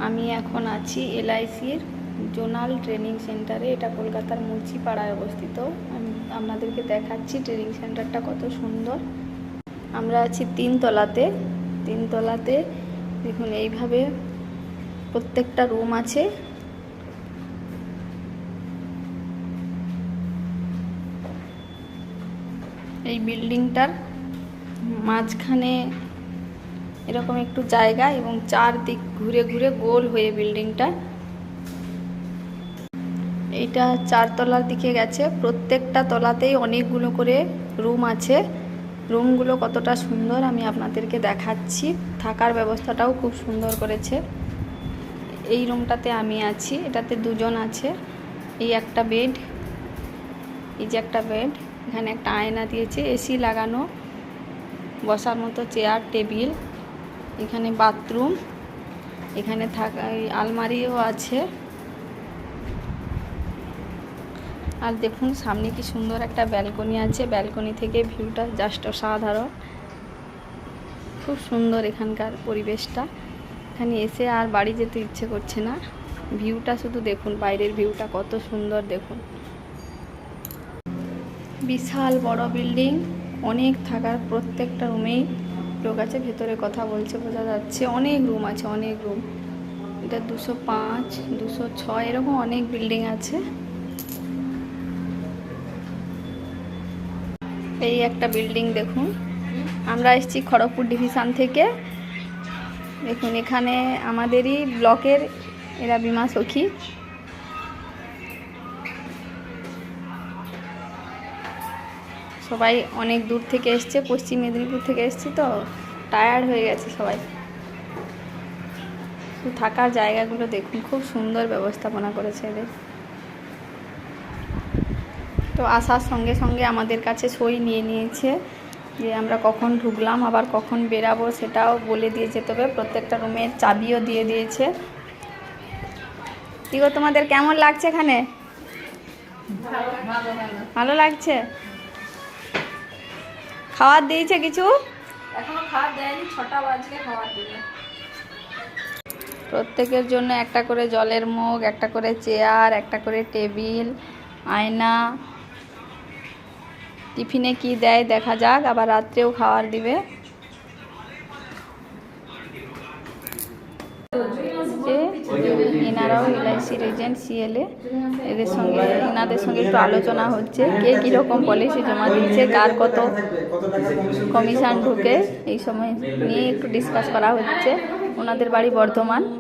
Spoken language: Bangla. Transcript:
আমি এখন আছি এলআইসির জোনাল ট্রেনিং সেন্টারে। এটা কলকাতার মুচিপাড়ায় অবস্থিত। আমি আপনাদেরকে দেখাচ্ছি ট্রেনিং সেন্টারটা কত সুন্দর। আমরা আছি তিনতলাতে। দেখুন এইভাবে প্রত্যেকটা রুম আছে। এই বিল্ডিংটার মাঝখানে এরকম একটু জায়গা এবং চারদিক ঘুরে ঘুরে গোল হয়ে বিল্ডিংটা। এইটা 4 তলার দিকে গেছে। প্রত্যেকটা তলাতেই অনেকগুলো করে রুম আছে। রুমগুলো কতটা সুন্দর আমি আপনাদেরকে দেখাচ্ছি। থাকার ব্যবস্থাটাও খুব সুন্দর করেছে। এই রুমটাতে আমি আছি, এটাতে দুজন আছে। এই একটা বেড, এই যে একটা বেড, এখানে একটা আয়না দিয়েছে, এসি লাগানো, বসার মতো চেয়ার টেবিল, এখানে বাথরুম, এখানে থাকা আলমারিও আছে। আর দেখুন সামনে কি সুন্দর একটা ব্যালকনি আছে। ব্যালকনি থেকে ভিউটা জাস্ট অসাধারণ, খুব সুন্দর এখানকার পরিবেশটা। এখানে এসে আর বাড়ি যেতে ইচ্ছে করছে না। ভিউটা শুধু দেখুন, বাইরের ভিউটা কত সুন্দর দেখুন। বিশাল বড় বিল্ডিং, অনেক থাকার, প্রত্যেকটা রুমেই লোক আছে। ভেতরে কথা বলছে বোঝা যাচ্ছে। অনেক রুম আছে, অনেক রুম। এটা 205, 206 এরকম অনেক বিল্ডিং আছে। এই একটা বিল্ডিং দেখুন। আমরা এসেছি খড়গপুর ডিভিশন থেকে। দেখুন এখানে আমাদেরই ব্লকের এরা বিমা সখী। সবাই অনেক দূর থেকে এসছে, পশ্চিম মেদিনীপুর থেকে এসছি তো টায়ার্ড হয়ে গেছে সবাই। থাকার জায়গাগুলো দেখুন, খুব সুন্দর ব্যবস্থাপনা করেছে এদের। তো আসার সঙ্গে সঙ্গে আমাদের কাছে সই নিয়ে নিয়েছে যে আমরা কখন ঢুকলাম আবার কখন বেরাবো সেটাও বলে দিয়ে যেতে হবে। প্রত্যেকটা রুমের চাবিও দিয়ে দিয়েছে। কি গো, তোমাদের কেমন লাগছে এখানে? ভালো লাগছে। খাবার দিয়েছে কিছু? এখনো খাবার দেয়নি, 6টা বাজলে খাবার দেবে। প্রত্যেকের জন্য একটা করে জলের মগ, একটা করে চেয়ার, একটা করে টেবিল, আয়না। টিফিনে কি দেয় দেখা যাক, আবার রাত্রেও খাবার দিবে। এনারাও এলআইসির এজেন্ট সিএলএ। এনাদের সঙ্গে একটু আলোচনা হচ্ছে কে কীরকম পলিসি জমা দিচ্ছে, কার কত কমিশন ঢুকে, এই সময় নিয়ে একটু ডিসকাস করা হচ্ছে। ওনাদের বাড়ি বর্ধমান।